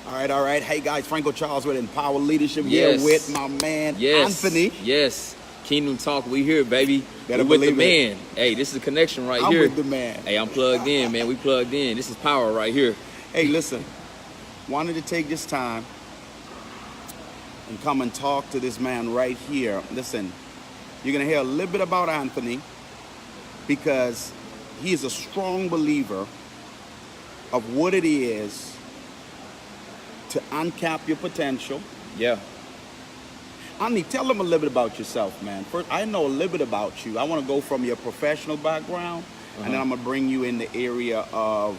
All right, all right. Hey, guys, Franco Charles with Empower Leadership here with my man, Anthony. Yes. Kingdom Talk, we here, baby. Better We with the believe man. Hey, this is a connection right I'm here. with the man. Hey, I'm plugged in, man. We plugged in. This is power right here. Hey, listen, wanted to take this time and come and talk to this man right here. Listen, you're going to hear a little bit about Anthony because he is a strong believer of what it is to uncap your potential. Yeah. Anthony, tell them a little bit about yourself, man. First, I know a little bit about you. I want to go from your professional background, and then I'm going to bring you in the area of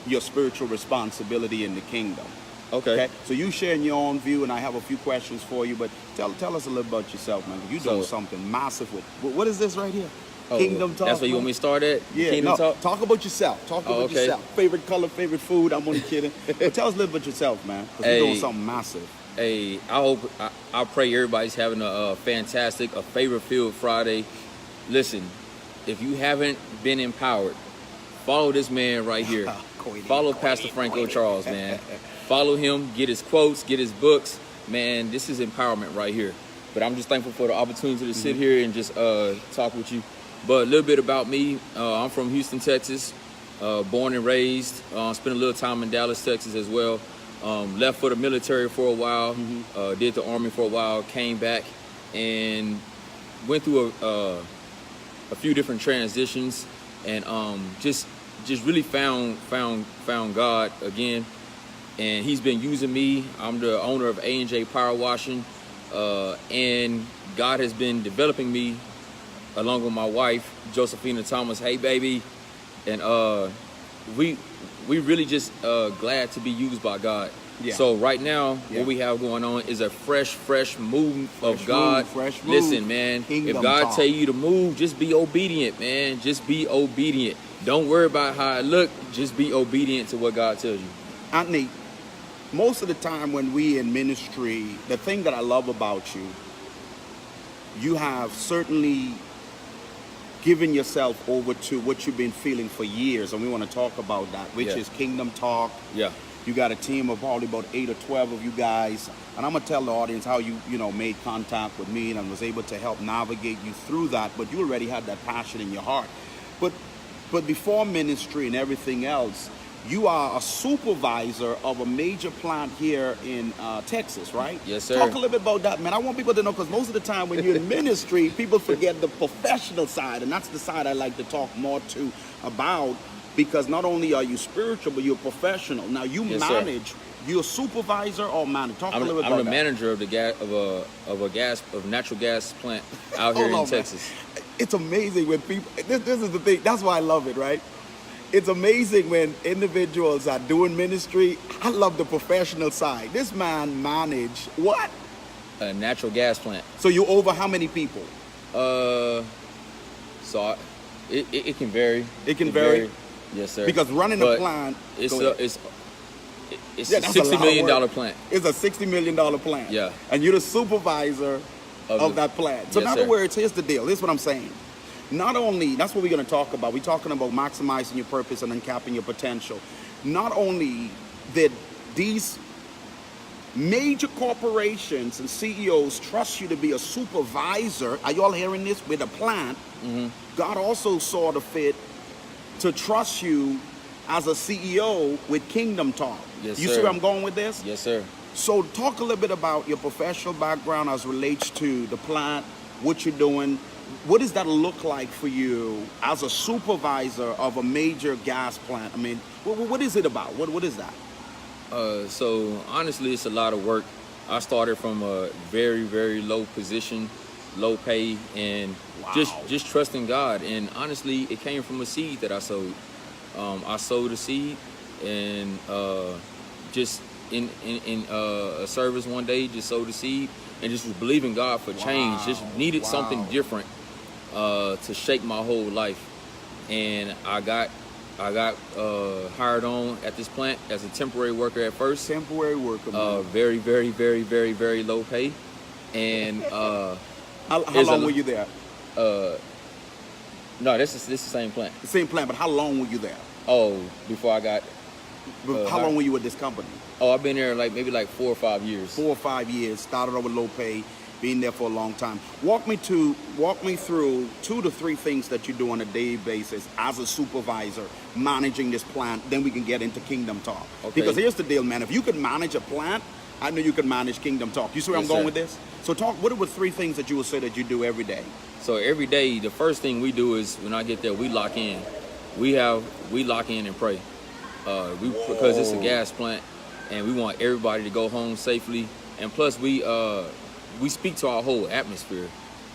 your spiritual responsibility in the kingdom. Okay. So you sharing your own view, and I have a few questions for you, but tell us a little about yourself, man. You're doing something massive with, what is this right here? Kingdom Talk. That's where you want me to start at? Yeah, Kingdom Talk? Talk about yourself. Talk about yourself. Favorite color, favorite food. I'm only kidding. But tell us a little about yourself, man, because you're doing something massive. Hey, I pray everybody's having a fantastic, a favorite-filled Friday. Listen, if you haven't been empowered, follow this man right here. Follow Pastor Franco Charles, man. Follow him, get his quotes, get his books. Man, this is empowerment right here. But I'm just thankful for the opportunity to sit here and just talk with you. But a little bit about me. I'm from Houston, Texas, born and raised. Spent a little time in Dallas, Texas as well. Left for the military for a while, did the Army for a while, came back and went through a few different transitions, and just really found God again, and He's been using me. I'm the owner of A&J Power Washing, and God has been developing me along with my wife, Josephina Thomas. Hey, baby, and we really just glad to be used by God. Yeah. So right now, what we have going on is a fresh move of God. Fresh move. Listen, man, Kingdom if God Talk. tell you to move, just be obedient, man. Just be obedient. Don't worry about how it look. Just be obedient to what God tells you. Anthony, most of the time when we in ministry, the thing that I love about you, you have certainly giving yourself over to what you've been feeling for years, and we want to talk about that, which is Kingdom Talk. Yeah. You got a team of probably about 8 or 12 of you guys, and I'm gonna tell the audience how you made contact with me and was able to help navigate you through that. But you already had that passion in your heart. But before ministry and everything else, you are a supervisor of a major plant here in Texas, right? Yes, sir. Talk a little bit about that, man. I want people to know, because most of the time when you're in ministry, people forget the professional side, and that's the side I like to talk more to about, because not only are you spiritual, but you're professional. Now you manage. You're a supervisor or manager. Talk a little bit about that. I'm the manager of the natural gas plant out here in Texas. Man. It's amazing when people. This is the thing. That's why I love it, right? It's amazing when individuals are doing ministry. I love the professional side. This man managed what? A natural gas plant. So you over how many people? So it can vary. It can vary. Yes, sir. Because running a plant, it's a $60 million plant. It's a $60 million plant. Yeah. And you're the supervisor of that plant. So in other words, here's the deal. Here's what I'm saying. Not only, that's what we're going to talk about. We're talking about maximizing your purpose and uncapping your potential. Not only did these major corporations and CEOs trust you to be a supervisor, are you all hearing this, with a plant, God also saw the fit to trust you as a CEO with Kingdom Talk. Yes, you sir. see where I'm going with this? Yes, sir. So talk a little bit about your professional background as relates to the plant, what you're doing. What does that look like for you as a supervisor of a major gas plant? I mean, what is it about? What is that? So honestly, it's a lot of work. I started from a very, very low position, low pay, and just trusting God. And honestly, it came from a seed that I sowed. I sowed a seed, and just in a service one day, just sowed a seed, and just was believing God for change. Just needed something different to shake my whole life. And I got hired on at this plant as a temporary worker at first. Temporary worker, man. Very, very, very, very, very low pay. And how long were you there? No, this is the same plant. The same plant, but how long were you there? Oh, before I got How long were you with this company? Oh, I've been there maybe 4 or 5 years. 4 or 5 years. Started out with low pay, being there for a long time. Walk me through 2 to 3 things that you do on a daily basis as a supervisor, managing this plant. Then we can get into Kingdom Talk. Okay. Because here's the deal, man. If you could manage a plant, I know you can manage Kingdom Talk. You see where I'm going with this? So what are 3 things that you would say that you do every day? So every day, the first thing we do is when I get there, we lock in. We lock in and pray. Because it's a gas plant, and we want everybody to go home safely. And plus, we speak to our whole atmosphere.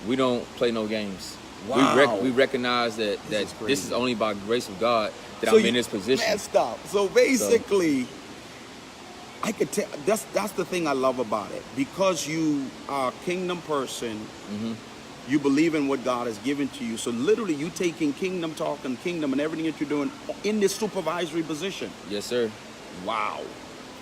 We don't play no games. Wow. We recognize that this is only by grace of God that So I'm in this position. Man, stop. So basically, I could tell. That's the thing I love about it. Because you are a kingdom person, you believe in what God has given to you. So literally, you taking Kingdom Talk and Kingdom and everything that you're doing in this supervisory position. Yes, sir. Wow.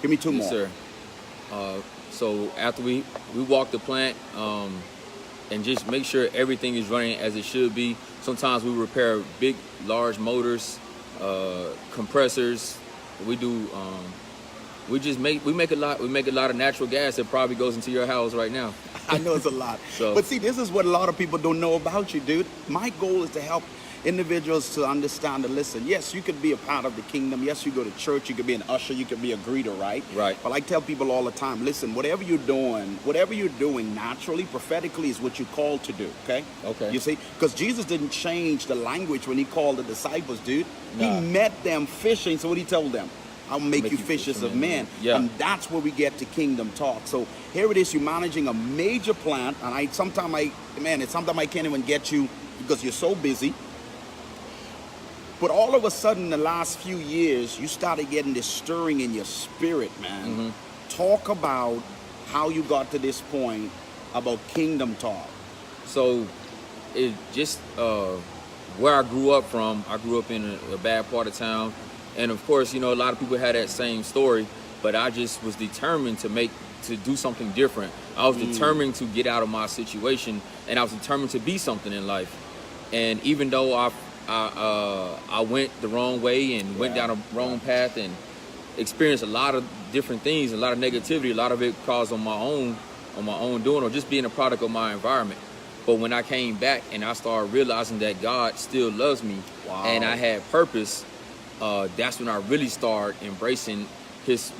Give me 2 more. Yes, sir. So after we walk the plant and just make sure everything is running as it should be. Sometimes we repair big, large motors, compressors. We do. We make a lot of natural gas that probably goes into your house right now. I know it's a lot. So, but see, this is what a lot of people don't know about you, dude. My goal is to help individuals to understand and listen. Yes, you could be a part of the kingdom. Yes, you go to church. You could be an usher. You could be a greeter, right? Right. But I tell people all the time, listen, whatever you're doing naturally, prophetically is what you're called to do, okay? Okay. You see? Because Jesus didn't change the language when he called the disciples, dude. Nah. He met them fishing, so what he told them? I'll make you fishers of men. Yeah. And that's where we get to Kingdom Talk. So here it is, you're managing a major plant, and sometimes I can't even get you because you're so busy. But all of a sudden, in the last few years, you started getting this stirring in your spirit, man. Talk about how you got to this point about Kingdom Talk. So it just where I grew up from. I grew up in a bad part of town. And of course, a lot of people had that same story, but I just was determined to do something different. I was determined to get out of my situation, and I was determined to be something in life. And even though I went the wrong way and went down a wrong path and experienced a lot of different things, a lot of negativity, a lot of it caused on my own doing, or just being a product of my environment. But when I came back and I started realizing that God still loves me and I had purpose, that's when I really started embracing his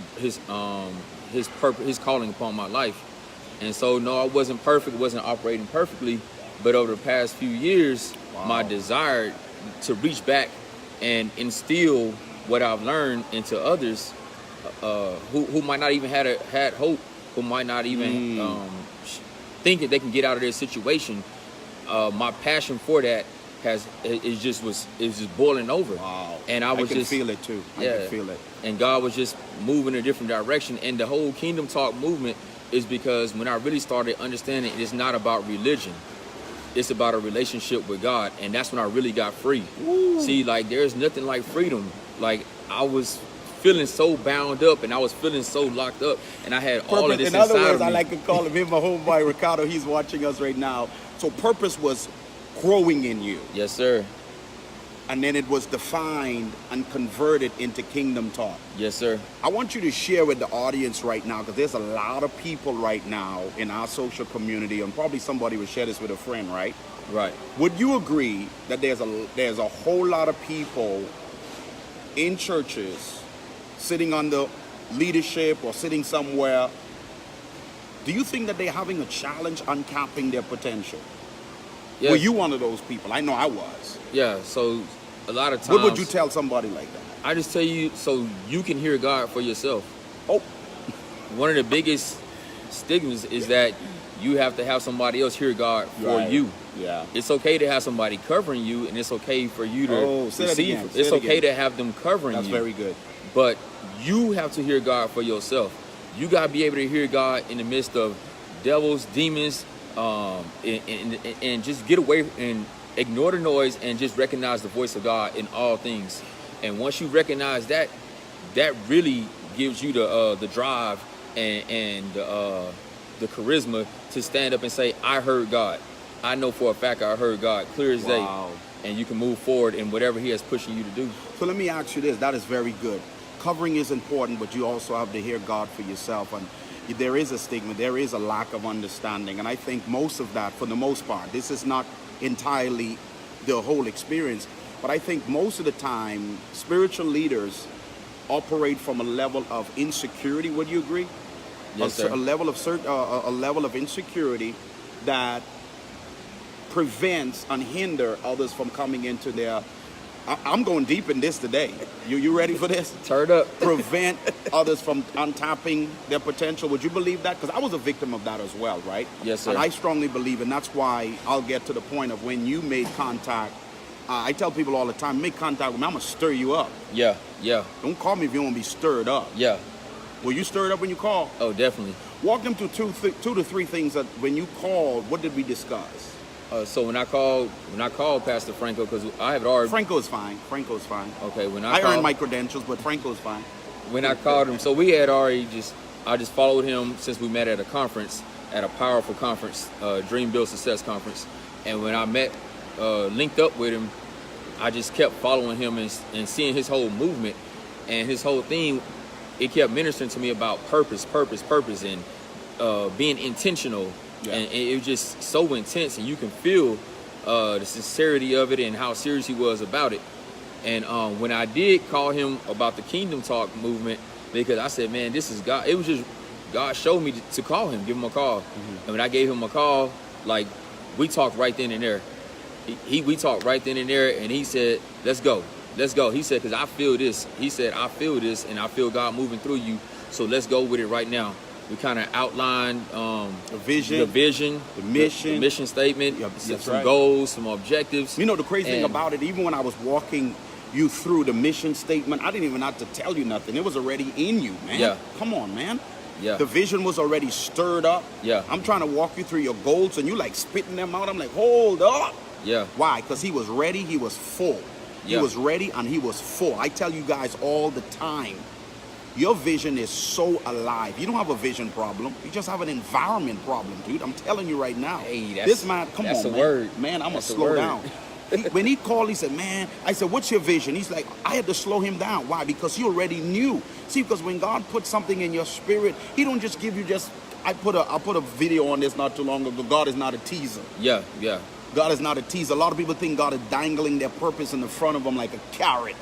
purpose, his calling upon my life. And so, no, I wasn't perfect, wasn't operating perfectly, but over the past few years, my desire to reach back and instill what I've learned into others who might not even had hope, who might not even think that they can get out of their situation. My passion for that is just boiling over. Wow. And I can feel it too. I can feel it. And God was just moving in a different direction. And the whole Kingdom Talk movement is because when I really started understanding it's not about religion, it's about a relationship with God. And that's when I really got free. Ooh. See, there's nothing like freedom. I was feeling so bound up and I was feeling so locked up, and I had all of this inside of me. In other words, I like to call him my homeboy Ricardo. He's watching us right now. So purpose was growing in you. Yes, sir. And then it was defined and converted into Kingdom Talk. Yes, sir. I want you to share with the audience right now, because there's a lot of people right now in our social community, and probably somebody would share this with a friend, right? Right. Would you agree that there's a whole lot of people in churches sitting under leadership or sitting somewhere? Do you think that they're having a challenge uncapping their potential? Yeah. Were you one of those people? I know I was. Yeah, so a lot of times... What would you tell somebody like that? I just tell you so you can hear God for yourself. Oh. One of the biggest stigmas is that you have to have somebody else hear God for you. Yeah. It's okay to have somebody covering you, and it's okay for you to receive. It's okay to have them covering you. That's very good. But you have to hear God for yourself. You got to be able to hear God in the midst of devils, demons, and just get away and ignore the noise and just recognize the voice of God in all things. And once you recognize that, that really gives you the drive and the charisma to stand up and say, I heard God. I know for a fact I heard God clear as day. And you can move forward in whatever he has pushing you to do. So let me ask you this. That is very good. covering is important, but you also have to hear God for yourself. And there is a stigma, there is a lack of understanding. And I think most of that, for the most part, this is not entirely the whole experience, but I think most of the time, spiritual leaders operate from a level of insecurity. Would you agree? Yes, sir. A level of insecurity that prevents and hinder others from coming into their. I'm going deep in this today. You ready for this? Turn up. Prevent others from untapping their potential. Would you believe that? Because I was a victim of that as well, right? Yes, sir. And I strongly believe, and that's why I'll get to the point of when you made contact. I tell people all the time, make contact with me, I'm going to stir you up. Yeah, yeah. Don't call me if you want to be stirred up. Yeah. Were you stirred up when you called? Oh, definitely. Walk them through two to three things that when you called, what did we discuss? So when I called Pastor Franco, because I have already. Franco's fine. Okay, I earned my credentials, but Franco's fine. When I called him, so we had already I just followed him since we met at a conference, at a powerful conference, Dream Build Success conference. And when I linked up with him, I just kept following him and seeing his whole movement and his whole theme. It kept ministering to me about purpose, and being intentional. Yeah. And it was just so intense, and you can feel the sincerity of it and how serious he was about it. And when I did call him about the Kingdom Talk movement, because I said, man, this is God. It was just God showed me to call him, give him a call. Mm-hmm. And when I gave him a call, like, we talked right then and there. We talked right then and there, and he said, let's go. He said, because I feel this. He said, I feel this, and I feel God moving through you, so let's go with it right now. We kind of outlined the vision, the mission statement, some goals, some objectives. You know, the crazy thing about it, even when I was walking you through the mission statement, I didn't even have to tell you nothing. It was already in you, man. Yeah. Come on, man. Yeah. The vision was already stirred up. Yeah. I'm trying to walk you through your goals, and you like spitting them out. I'm like, hold up. Yeah. Why? Because he was ready. He was full. He was ready, and he was full. I tell you guys all the time, your vision is so alive. You don't have a vision problem. You just have an environment problem, dude. I'm telling you right now. Hey, this man, come on, man. Word. Man, I'm going to slow down. When he called, he said, man, I said, what's your vision? He's like, I had to slow him down. Why? Because he already knew. See, because when God puts something in your spirit, he don't just give you I put a video on this not too long ago. God is not a teaser. Yeah. God is not a teaser. A lot of people think God is dangling their purpose in the front of them like a carrot.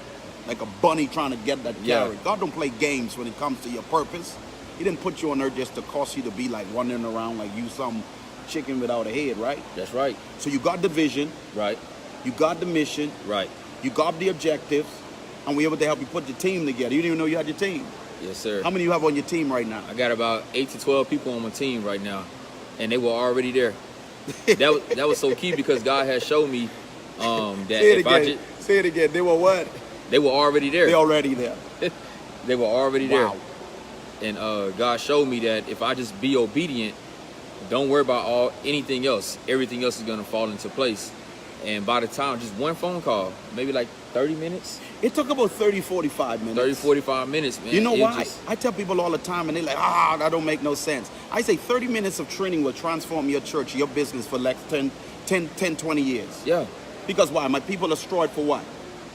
Like a bunny trying to get that carrot. God don't play games when it comes to your purpose. He didn't put you on earth just to cause you to be like running around like you some chicken without a head, right? That's right. So you got the vision. Right. You got the mission. Right. You got the objectives. And we able to help you put your team together. You didn't even know you had your team. Yes, sir. How many you have on your team right now? I got about 8 to 12 people on my team right now. And they were already there. that was so key because God has showed me that Say it again. They were what? They were already there. They're already there. They were already wow. there. And God showed me that if I just be obedient, don't worry about anything else. Everything else is going to fall into place. And by the time, just one phone call, maybe like 30 minutes. It took about 30, 45 minutes. 30, 45 minutes, man. You know why? I tell people all the time, and they're like, that don't make no sense. I say 30 minutes of training will transform your church, your business for like 10, 20 years. Yeah. Because why? My people are destroyed for what?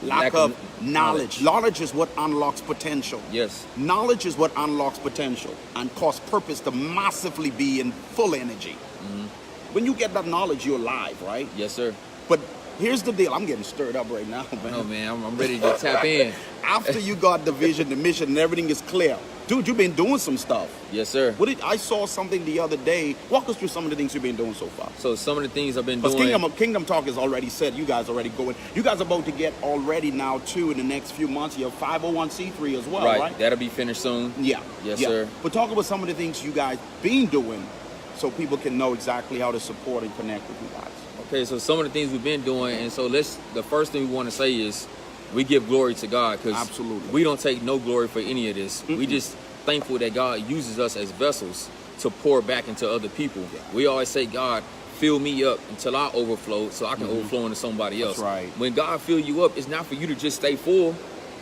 Lack of knowledge. Knowledge is what unlocks potential. Yes. Knowledge is what unlocks potential and cause purpose to massively be in full energy. Mm-hmm. When you get that knowledge, you're alive, right? Yes, sir. But here's the deal. I'm getting stirred up right now, man. Oh, man, I'm ready to tap in. After you got the vision, the mission, and everything is clear. Dude, you've been doing some stuff. Yes, sir. I saw something the other day. Walk us through some of the things you've been doing so far. So some of the things I've been doing. Because Kingdom Talk is already said. You guys already going. You guys are about to get already now, too, in the next few months. Your 501c3 as well, right? That'll be finished soon. Yeah. Yes, sir. But talk about some of the things you guys been doing so people can know exactly how to support and connect with you guys. Okay, so some of the things we've been doing, and so the first thing we want to say is we give glory to God because absolutely we don't take no glory for any of this. Mm-mm. We just thankful that God uses us as vessels to pour back into other people. Yeah. We always say, God, fill me up until I overflow so I can overflow into somebody else. That's right. When God fill you up, it's not for you to just stay full.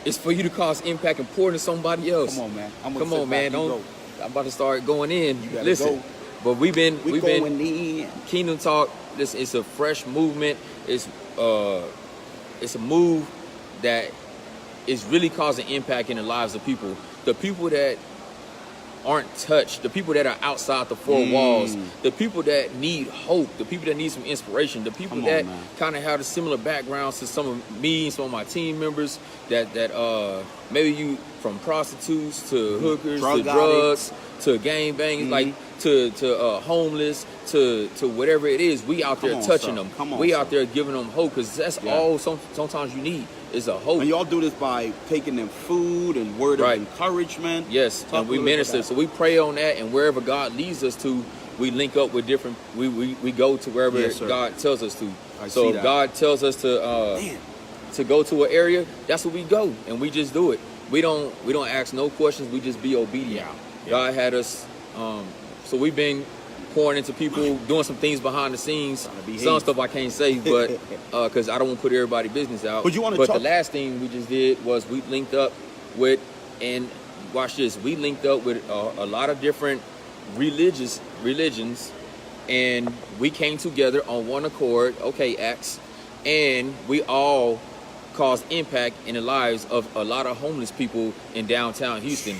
It's for you to cause impact and pour into somebody else. Come on, man. Come on, man. I'm about to start going in. Listen. Go. But we've been in. Kingdom Talk. It's a fresh movement. It's a move that is really causing impact in the lives of people. The people that aren't touched, the people that are outside the four walls, the people that need hope, the people that need some inspiration, the people that kind of have a similar backgrounds to some of me and some of my team members that maybe you from prostitutes to hookers to drugs to gang bangers, like to homeless to whatever it is. We out there touching them. We out there giving them hope, because that's all sometimes you need is a hope. And y'all do this by taking them food and word of encouragement. Yes, and we minister. So we pray on that, and wherever God leads us to, we link up with different. We go to wherever God tells us to. So if God tells us to go to an area, that's where we go, and we just do it. We don't ask no questions. We just be obedient. God had us. So we've been pouring into people, doing some things behind the scenes. Some stuff I can't say, but because I don't want to put everybody's business out. But the last thing we just did was we linked up with, and watch this, we linked up with a lot of different religions, and we came together on one accord, Acts, and we all caused impact in the lives of a lot of homeless people in downtown Houston.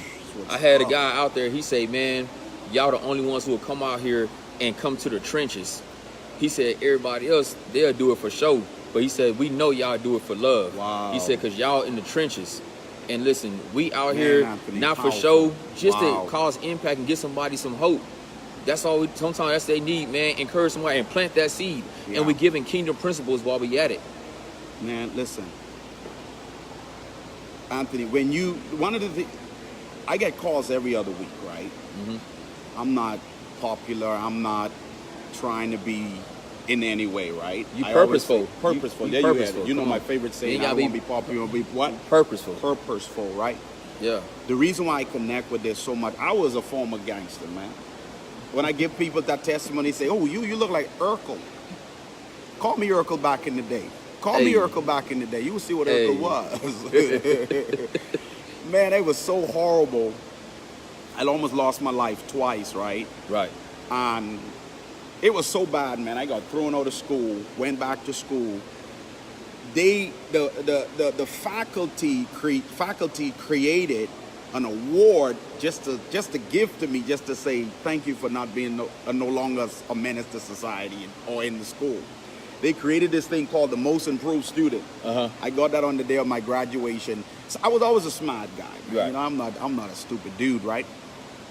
I had a guy out there, he said, man, y'all the only ones who will come out here and come to the trenches. He said everybody else, they'll do it for show. But he said, we know y'all do it for love. Wow. He said, because y'all in the trenches. And listen, we out here, Anthony, not for show, just to cause impact and get somebody some hope. That's all sometimes that's they need, man. Encourage somebody and plant that seed. And we giving kingdom principles while we at it. Man, listen. Anthony, one of the things, I get calls every other week, right? I'm not popular. I'm not trying to be in any way, right? You purposeful. Purposeful. There you had it. You know my favorite saying, I don't want to be popular, be what? Purposeful. Purposeful, right? Yeah. The reason why I connect with this so much, I was a former gangster, man. When I give people that testimony, they say, oh, you look like Urkel. Call me Urkel back in the day. Call me Urkel back in the day. You will see what Urkel was. Man, it was so horrible. I almost lost my life twice, right? Right. And it was so bad, man. I got thrown out of school, went back to school. The faculty created an award just to give to me, just to say thank you for not being no longer a menace to society or in the school. They created this thing called the Most Improved Student. I got that on the day of my graduation. So I was always a smart guy. Right? You know, I'm not a stupid dude, right?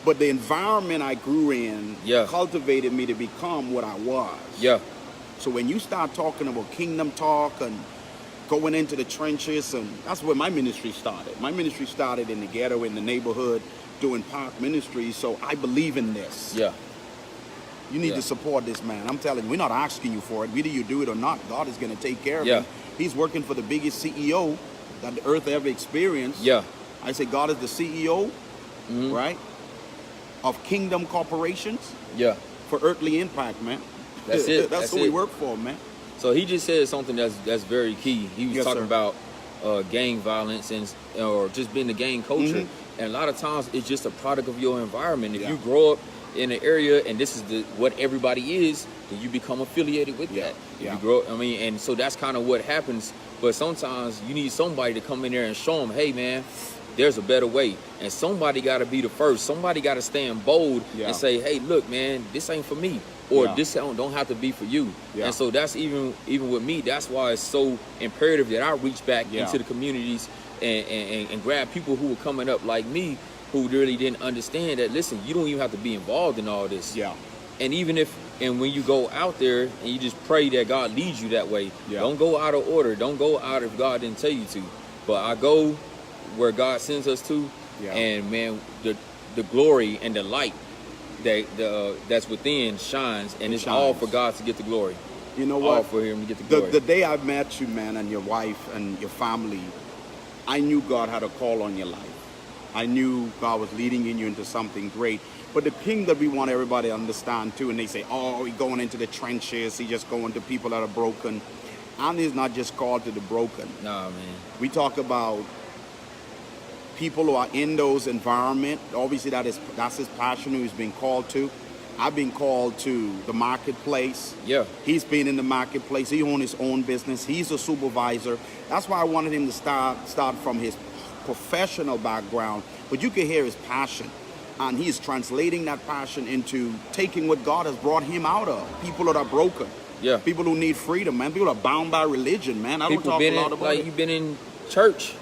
But the environment I grew in cultivated me to become what I was. Yeah. So when you start talking about kingdom talk and going into the trenches, and that's where my ministry started. My ministry started in the ghetto, in the neighborhood, doing park ministry. So I believe in this. Yeah. You need to support this man. I'm telling you, we're not asking you for it. Whether you do it or not, God is going to take care of it. He's working for the biggest CEO that the earth ever experienced. Yeah. I say God is the CEO, right, of kingdom corporations. Yeah. For earthly impact, man. That's it. That's what we work for, man. So he just said something that's very key. He was talking about gang violence or just being the gang culture. And a lot of times it's just a product of your environment. If you grow up in an area and this is what everybody is, then you become affiliated with that. You grow, and so that's kind of what happens. But sometimes you need somebody to come in there and show them, hey man, there's a better way. And somebody got to be the first. Somebody got to stand bold and say, hey, look, man, this ain't for me. Or this don't have to be for you. And so that's even with me, that's why it's so imperative that I reach back into the communities and grab people who were coming up like me, who really didn't understand that, listen, you don't even have to be involved in all this. Yeah. And when you go out there and you just pray that God leads you that way, don't go out of order. Don't go out if God didn't tell you to. But I go where God sends us to, and man, the glory and the light that's within shines, and it's all for God to get the glory. You know what? All for Him to get the glory. The day I met you, man, and your wife and your family, I knew God had a call on your life. I knew God was leading you into something great. But the thing that we want everybody to understand too, and they say, oh, he's going into the trenches, he's just going to people that are broken. And he's not just called to the broken. Nah, man. We talk about people who are in those environments. Obviously that's his passion, who he's been called to. I've been called to the marketplace. Yeah. He's been in the marketplace. He owns his own business. He's a supervisor. That's why I wanted him to start from his professional background. But you can hear his passion. And he's translating that passion into taking what God has brought him out of. People that are broken. Yeah. People who need freedom, man. People are bound by religion, man. I don't talk a lot about it. You've been in church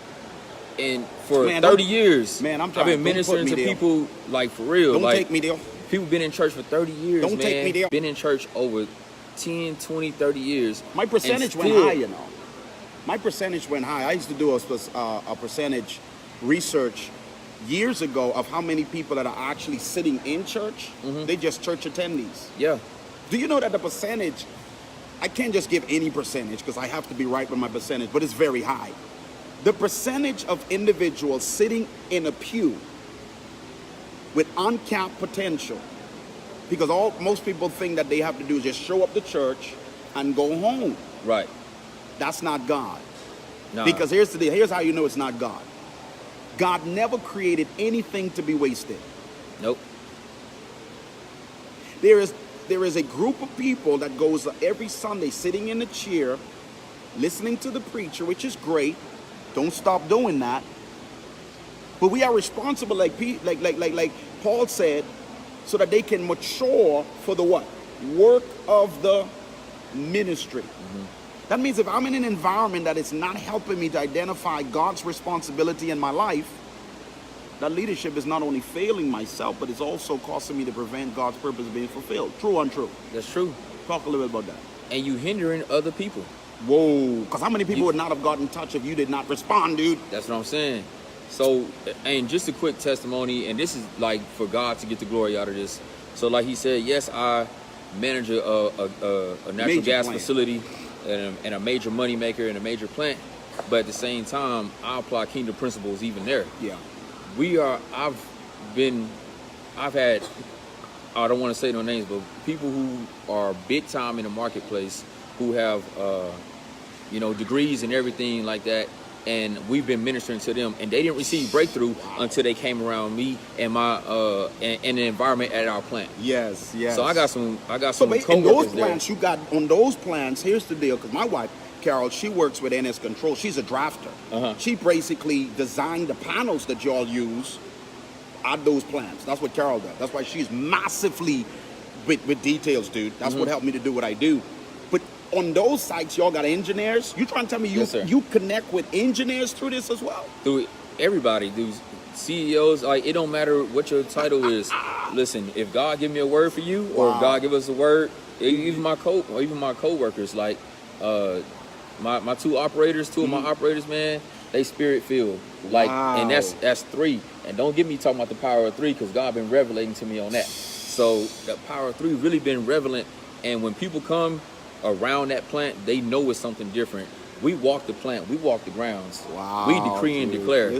for 30 years. Man, I've been ministering to people, like, for real. Don't take me there. People been in church for 30 years, Don't take me there. Been in church over 10, 20, 30 years. My percentage went high, you know. My percentage went high. I used to do a percentage research years ago of how many people that are actually sitting in church. They just church attendees. Yeah. Do you know that the percentage, I can't just give any percentage because I have to be right with my percentage, but it's very high. The percentage of individuals sitting in a pew with uncapped potential, because most people think that they have to do is just show up to church and go home. Right. That's not God. Nah. Because here's the deal. Here's how you know it's not God. God never created anything to be wasted. Nope. There is a group of people that goes every Sunday sitting in a chair, listening to the preacher, which is great. Don't stop doing that. But we are responsible, like Paul said, so that they can mature for the what? Work of the ministry. That means if I'm in an environment that is not helping me to identify God's responsibility in my life, that leadership is not only failing myself, but it's also causing me to prevent God's purpose being fulfilled. True or untrue? That's true. Talk a little bit about that. And you hindering other people. Whoa. Because how many people would not have gotten in touch if you did not respond, dude? That's what I'm saying. So, and just a quick testimony, and this is like for God to get the glory out of this. So like he said, yes, I manage a natural gas facility and a major money maker and a major plant. But at the same time, I apply kingdom principles even there. Yeah. I've had, I don't want to say no names, but people who are big time in the marketplace who have, degrees and everything like that. And we've been ministering to them, and they didn't receive breakthrough until they came around me and my and the environment at our plant. Yes, yes. So I got some So in those plants, you got on those plants. Here's the deal, because my wife Carol, she works with NS Control. She's a drafter. She basically designed the panels that y'all use at those plants. That's what Carol does. That's why she's massively with details, dude. That's what helped me to do what I do. But on those sites, y'all got engineers. You trying to tell me you connect with engineers through this as well? Through everybody, through CEOs. Like, it don't matter what your title is. Listen, if God give me a word for you, or if God give us a word, even my co-workers, like my two of my operators, man, they spirit filled. Like, and that's 3. And don't get me talking about the power of 3, because God been revelating to me on that. So the power of 3 really been relevant. And when people come around that plant, they know it's something different. We walk the plant, we walk the grounds. Wow, we decree and declare. We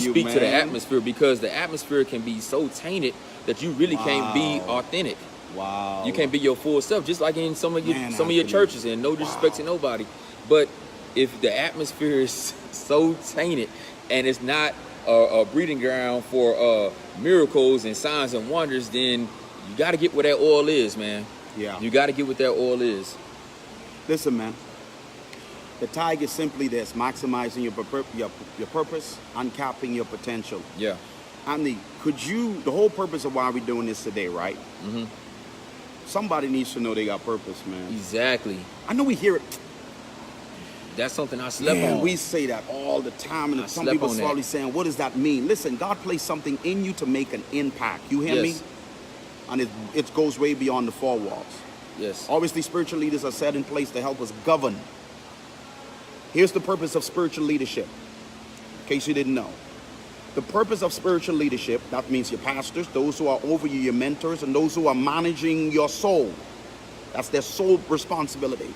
speak to the atmosphere, because the atmosphere can be so tainted that you really can't be authentic. Wow. You can't be your full self, just like in some of your churches, and no disrespect to nobody. But if the atmosphere is so tainted and it's not a breeding ground for miracles and signs and wonders, then you got to get where that oil is, man. Yeah. You got to get what that oil is. Listen, man. The tag is simply this: maximizing your purpose, uncapping your potential. Yeah. Andy, the whole purpose of why we're doing this today, right? Mm-hmm. Somebody needs to know they got purpose, man. Exactly. I know we hear it. That's something I slept on. We say that all the time, and some people are probably saying, what does that mean? Listen, God placed something in you to make an impact. You hear me? And it goes way beyond the 4 walls. Yes. Obviously, spiritual leaders are set in place to help us govern. Here's the purpose of spiritual leadership, in case you didn't know. The purpose of spiritual leadership, that means your pastors, those who are over you, your mentors, and those who are managing your soul. That's their sole responsibility.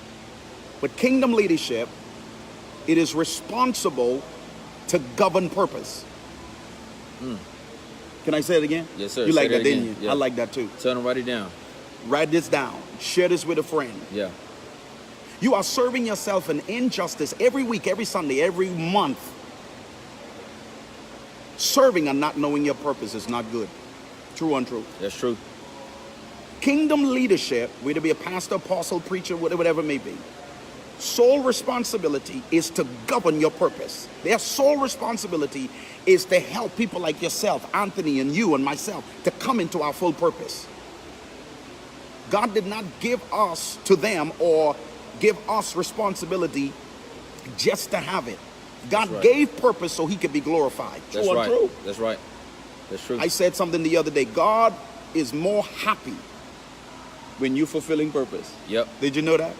But kingdom leadership, it is responsible to govern purpose. Can I say it again? Yes, sir. You like that, again. didn't you? Yeah. I like that too. Tell them, write it down. Write this down. Share this with a friend. Yeah. You are serving yourself an injustice every week, every Sunday, every month. Serving and not knowing your purpose is not good. True or untrue? That's true. Kingdom leadership, whether it be a pastor, apostle, preacher, whatever it may be, sole responsibility is to govern your purpose. Their sole responsibility is to help people like yourself, Anthony, and you and myself to come into our full purpose. God did not give us to them or give us responsibility just to have it. God gave purpose so he could be glorified. That's right. True? That's right. That's true. I said something the other day. God is more happy when you're fulfilling purpose. Yep. Did you know that?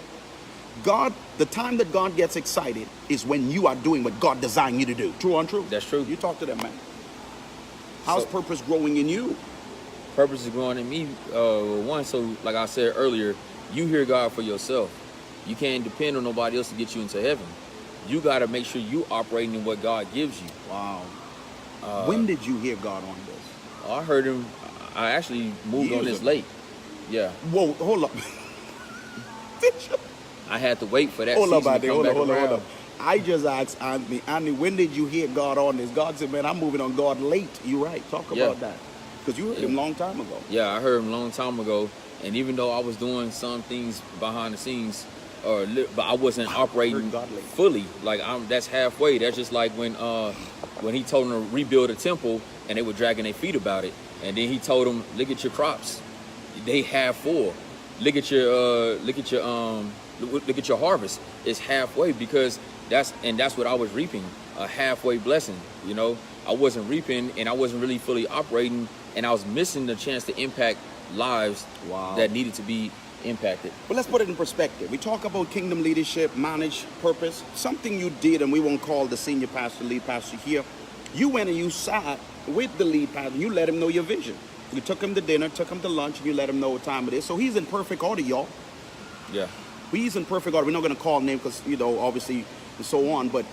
God, the time that God gets excited is when you are doing what God designed you to do. True or untrue? That's true. You talk to them, man. How's purpose growing in you? Purpose is growing in me. One, so like I said earlier, you hear God for yourself. You can't depend on nobody else to get you into heaven. You got to make sure you operating in what God gives you. Wow. When did you hear God on this? I heard him. I actually moved on this late. Yeah. Whoa, hold up. I had to wait for that hold season up, to come back hold around. up. I just asked Anthony, when did you hear God on this? God said, man, I'm moving on God late. You're right. Talk about that. Because you heard him a long time ago. Yeah, I heard him a long time ago. And even though I was doing some things behind the scenes, but I wasn't operating fully. Like that's halfway. That's just like when he told them to rebuild a temple and they were dragging their feet about it. And then he told them, look at your crops. They half full. Look at your harvest. It's halfway because that's what I was reaping, a halfway blessing. You know, I wasn't reaping and I wasn't really fully operating, and I was missing the chance to impact lives that needed to be impacted. But let's put it in perspective. We talk about kingdom leadership, manage purpose. Something you did, and we won't call the senior pastor, lead pastor here. You went and you sat with the lead pastor. And you let him know your vision. You took him to dinner, took him to lunch, and you let him know what time it is. So he's in perfect order, y'all. Yeah. He's in perfect order. We're not going to call him name because, obviously, and so on. But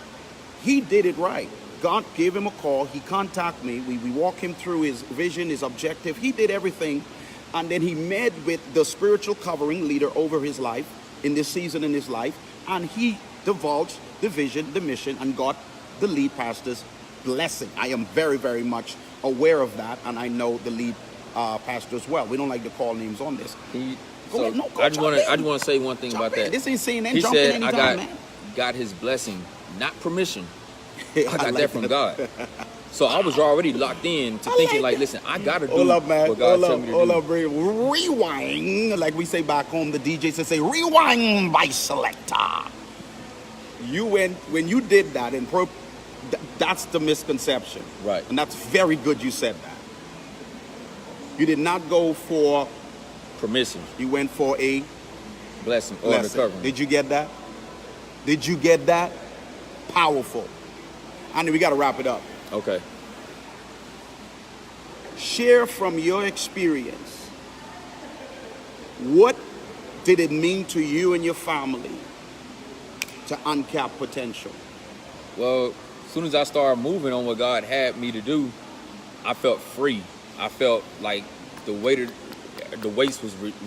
he did it right. God gave him a call. He contacted me. We walked him through his vision, his objective. He did everything. And then he met with the spiritual covering leader over his life in this season in his life. And he divulged the vision, the mission, and got the lead pastor's blessing. I am very, very much aware of that. And I know the lead pastor as well. We don't like to call names on this. I just want to say one thing about that. This ain't saying that. He said, I got his blessing, not permission. I got that from God. So I was already locked in to thinking like, listen, I got to do what God told me to do. Hold up, rewind. Like we say back home, the DJs say, rewind by selector. When you did that, that's the misconception. Right. And that's very good you said that. You did not go for permission. You went for a blessing. Or the covering. Did you get that? Did you get that? Powerful. Andy, we got to wrap it up. Okay. Share from your experience. What did it mean to you and your family to uncap potential? Well, as soon as I started moving on what God had me to do, I felt free. I felt like the weight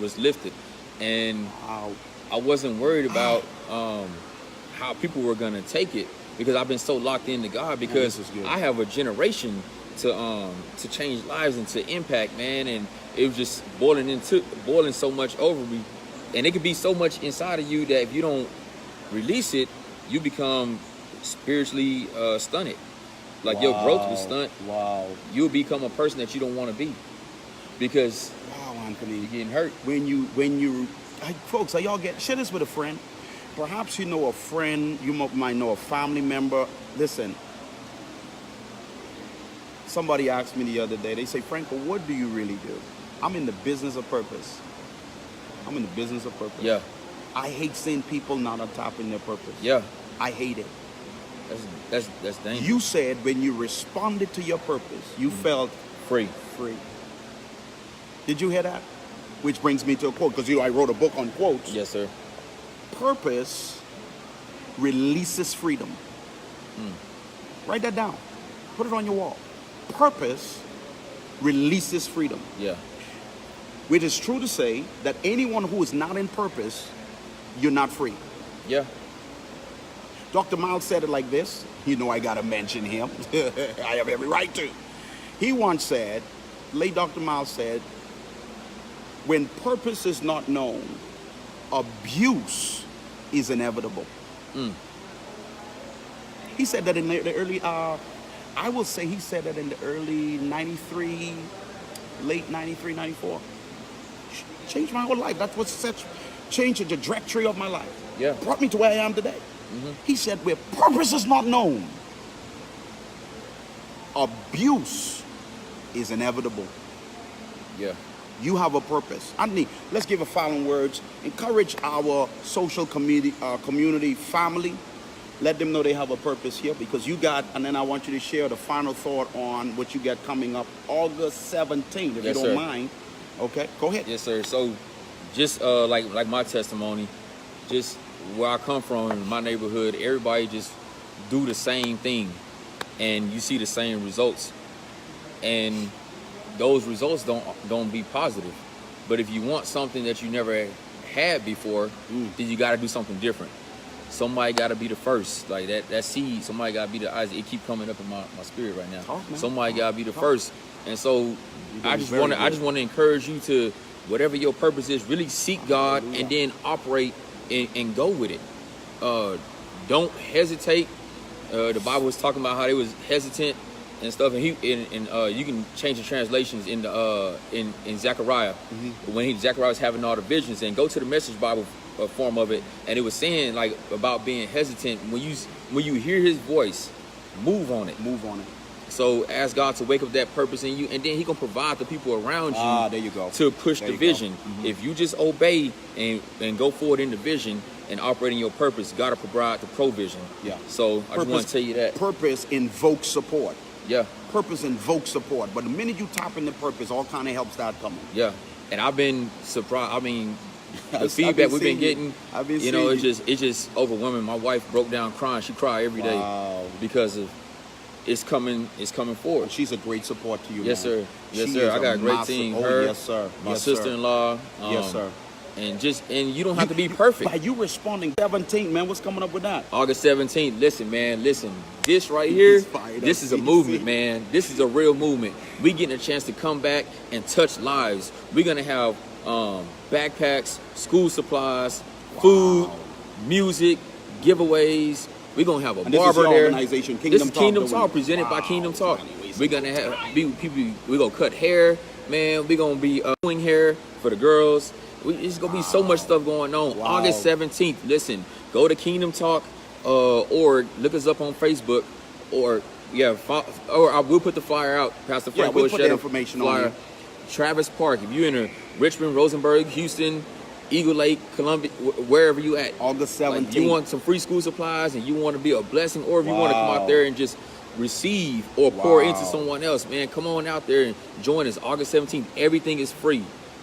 was lifted, and I wasn't worried about how people were gonna take it, because I've been so locked into God, because I have a generation to change lives and to impact, man. And it was just boiling so much over me, and it could be so much inside of you that if you don't release it, you become spiritually stunted. Like your growth will stunt. You'll become a person that you don't want to be, because Anthony, you're getting hurt. When you folks, are y'all share this with a friend? Perhaps you know a friend, you might know a family member. Listen, somebody asked me the other day, they say, Franco, what do you really do? I'm in the business of purpose. Yeah. I hate seeing people not on top in their purpose. Yeah. I hate it. That's dangerous. You said when you responded to your purpose, you felt free. Did you hear that? Which brings me to a quote, because I wrote a book on quotes. Yes, sir. Purpose releases freedom. Write that down. Put it on your wall. Purpose releases freedom. Yeah. Which is true to say that anyone who is not in purpose, you're not free. Yeah. Dr. Miles said it like this. You know I got to mention him. I have every right to. He once said, late Dr. Miles said, When purpose is not known, abuse is inevitable. He said that in the early, I will say he said that in the early 93, late 93, 94. Changed my whole life. That's what changed the trajectory of my life. Yeah. Brought me to where I am today. He said, where purpose is not known, abuse is inevitable. Yeah. You have a purpose. Anthony, let's give a final words. Encourage our social community, family. Let them know they have a purpose here, because you got, and then I want you to share the final thought on what you got coming up August 17th, if Yes, you don't sir. mind. Okay, go ahead. Yes, sir. So just like my testimony, just where I come from in my neighborhood, everybody just do the same thing and you see the same results. And those results don't be positive. But if you want something that you never had before, then you got to do something different. Somebody got to be the first, like that seed. Somebody got to be the eyes. It keep coming up in my spirit right now. Talk, man. Somebody got to be the Talk. first. And so I just want to encourage you to, whatever your purpose is, really seek God and then operate and go with it. Don't hesitate. The Bible was talking about how they was hesitant and stuff, and you can change the translations in Zechariah when Zechariah was having all the visions, and go to the Message Bible form of it, and it was saying like about being hesitant. When you hear His voice, move on it. Move on it. So ask God to wake up that purpose in you, and then He gonna provide the people around you. There you go. To push There the you vision. go. If you just obey and go forward in the vision and operate in your purpose, God will provide the provision. Yeah. So I just want to tell you that. Purpose invokes support. Yeah. Purpose invokes support. But the minute you tap into purpose, all kind of help start coming. Yeah. And I've been surprised. I mean, the I've feedback been we've been seeing you. getting, I've been you know, seeing it's just overwhelming. My wife broke down crying. She cried every day Wow. because of it's coming forward. She's a great support to you. Yes, man. sir. Yes, She sir. is I got a great massive- team. Oh, Her, yes, sir. my Yes, sir. sister-in-law. Yes, sir. And you don't have to be perfect. By you responding 17, man, what's coming up with that? August 17th. Listen, man. Listen. This right here, fired this up. is a movement, man. This is a real movement. We getting a chance to come back and touch lives. We're gonna have backpacks, school supplies, food, music, giveaways. We're gonna have a And this is barber your there. organization, This Kingdom is Kingdom Talk, Talk, presented by Wow, Kingdom Talk. man, We're gonna have people. We're gonna cut hair, man. We're gonna be doing hair for the girls. It's gonna be so much stuff going on. Wow. August 17th. Listen, go to Kingdom Talk or look us up on Facebook, or I will put the flyer out. Pastor Frank we'll will put share the information on flyer. here. Travis Park. If you're in Richmond, Rosenberg, Houston, Eagle Lake, Columbia, wherever you at. August Like, 17th. you want some free school supplies and you want to be a blessing, or if you want to come Wow. out there and just receive or pour Wow. into someone else, man, come on out there and join us August 17th. Everything is free.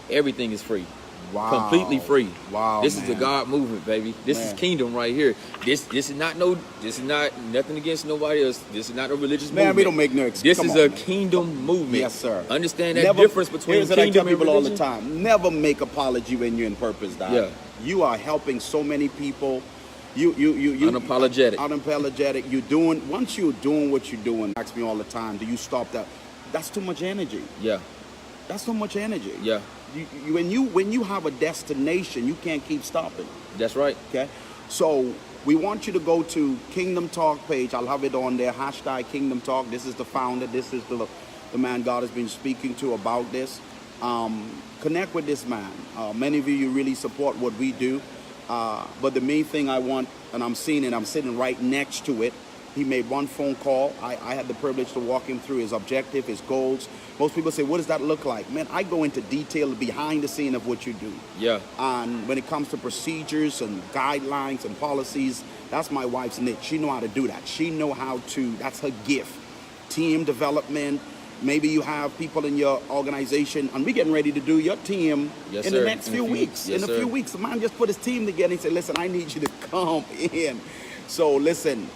Everything is free. Wow. Completely free. Wow, This is the man. God movement, baby. This is Man. kingdom right here. This is not nothing against nobody else. This is not a religious Man, movement. we don't make no This come is on, a man. kingdom movement. Yes, sir. Understand that difference between here's what I tell kingdom and people all the religion? time. Never make apology when you're in purpose, Doc. Yeah. You are helping so many people. You Unapologetic. Unapologetic. Once you're doing what you're doing, ask me all the time, do you stop that? That's too much energy. Yeah. That's too much energy. Yeah. When you have a destination, you can't keep stopping. That's right. Okay? So we want you to go to Kingdom Talk page. I'll have it on there, hashtag Kingdom Talk. This is the founder. This is the man God has been speaking to about this. Connect with this man. Many of you really support what we do. But the main thing I want, and I'm seeing it, I'm sitting right next to it. He made one phone call. I had the privilege to walk him through his objective, his goals. Most people say, what does that look like? Man, I go into detail behind the scene of what you do. Yeah. And when it comes to procedures and guidelines and policies, that's my wife's niche. She know how to do that. She know how to, that's her gift. Team development. Maybe you have people in your organization, and we're getting ready to do your team Yes, in sir. the next few weeks. Yes, in a sir. few weeks, the man just put his team together and said, listen, I need you to come in. So listen,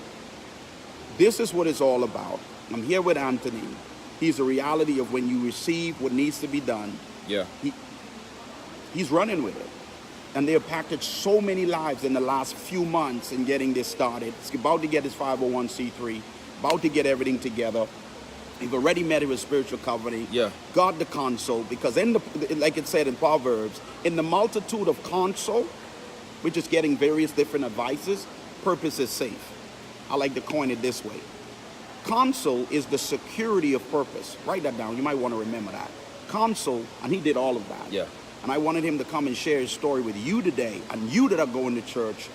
this is what it's all about. I'm here with Anthony. He's the reality of when you receive what needs to be done. Yeah. He's running with it. And they have packaged so many lives in the last few months in getting this started. It's about to get his 501c3, about to get everything together. You've already met him with spiritual covenant. Yeah. God the counsel, because like it said in Proverbs, in the multitude of counsel, which is getting various different advices, purpose is safe. I like to coin it this way. Counsel is the security of purpose. Write that down. You might want to remember that. Counsel, and he did all of that. Yeah. And I wanted him to come and share his story with you today. And you that are going to church,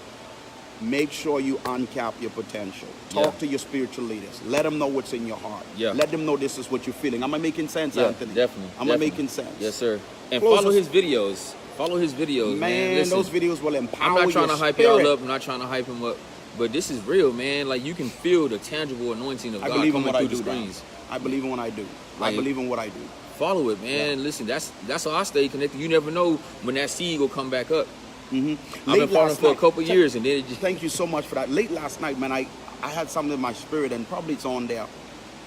make sure you uncap your potential. Talk to your spiritual leaders. Let them know what's in your heart. Yeah. Let them know this is what you're feeling. Am I making sense, Yeah, Anthony? definitely. Am I making sense? Yes, sir. And Close follow us. his videos. Follow his videos, man. Listen, those videos will empower I'm not trying your to hype spirit. y'all up. I'm not trying to hype him up. But this is real, man. Like, you can feel the tangible anointing of God believe in coming what through I the do, screens. I believe in what I do. I Like, believe in what I do. Follow it, man. Listen, that's how I stay connected. You never know when that seed will come back up. I've been following for a couple years, and then it just... Thank you so much for that. Late last night, man, I had something in my spirit, and probably it's on there.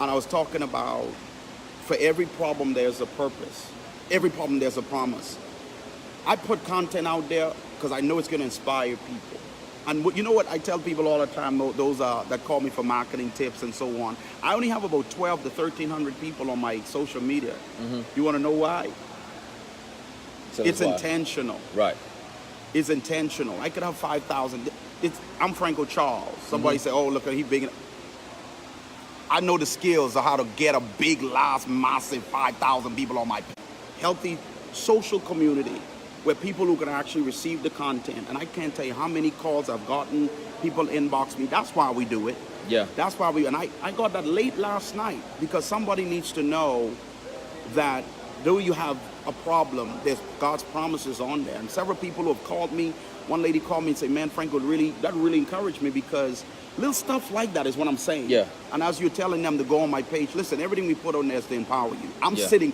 And I was talking about, for every problem, there's a purpose. Every problem, there's a promise. I put content out there because I know it's going to inspire people. And you know what I tell people all the time, those that call me for marketing tips and so on. I only have about 12 to 1,300 people on my social media. You want to know why? It's intentional. Right. It's intentional. I could have 5,000. I'm Franco Charles. Somebody say, oh, look, he's big. I know the skills of how to get a big, large, massive 5,000 people on my healthy social community where people who can actually receive the content. And I can't tell you how many calls I've gotten. People inbox me. That's why we do it. Yeah. That's why and I got that late last night because somebody needs to know that though you have a problem, there's God's promises on there. And several people who have called me, one lady called me and said, man, Franco, that really encouraged me because little stuff like that is what I'm saying. Yeah. And as you're telling them to go on my page, listen, everything we put on there is to empower you. I'm sitting,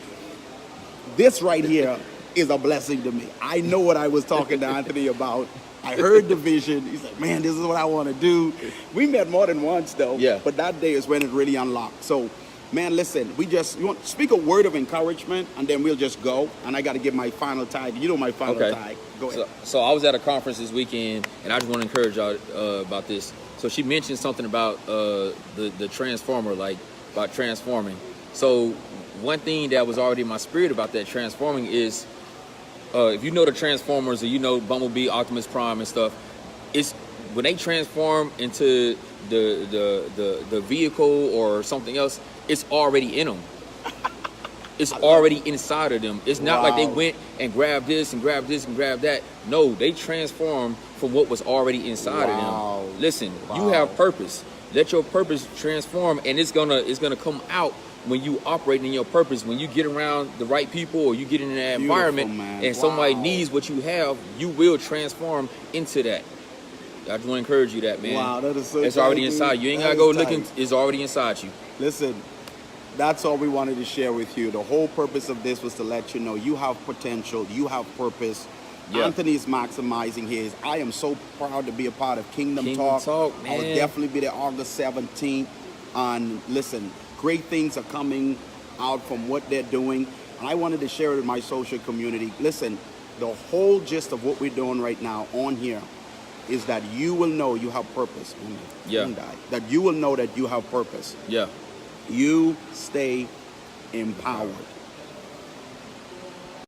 this right here is a blessing to me. I know what I was talking to Anthony about. I heard the vision. He said, man, this is what I want to do. We met more than once though. Yeah. But that day is when it really unlocked. So, man, listen, you want to speak a word of encouragement and then we'll just go. And I got to give my final tag. You know my final tag. Go ahead. So I was at a conference this weekend, and I just want to encourage y'all about this. So she mentioned something about the transformer, like about transforming. So one thing that was already in my spirit about that transforming is, if you know the Transformers or you know Bumblebee, Optimus Prime and stuff, it's when they transform into the vehicle or something else, it's already in them. It's already inside of them. It's not like they went and grabbed this and grabbed this and grabbed that. No, they transform from what was already inside of them. Listen, you have purpose. Let your purpose transform, and it's gonna come out when you operate in your purpose. When you get around the right people or you get in that environment and somebody needs what you have, you will transform into that. I just want to encourage you that, man. Wow, that is so It's already inside. You ain't got to go looking. It's already inside you. Listen, that's all we wanted to share with you. The whole purpose of this was to let you know you have potential, you have purpose. Yeah. Anthony's maximizing his. I am so proud to be a part of Kingdom Talk, man. I will definitely be there August 17th. And listen, great things are coming out from what they're doing. And I wanted to share it with my social community. Listen, the whole gist of what we're doing right now on here is that you will know you have purpose. That you will know that you have purpose. Yeah. You stay empowered.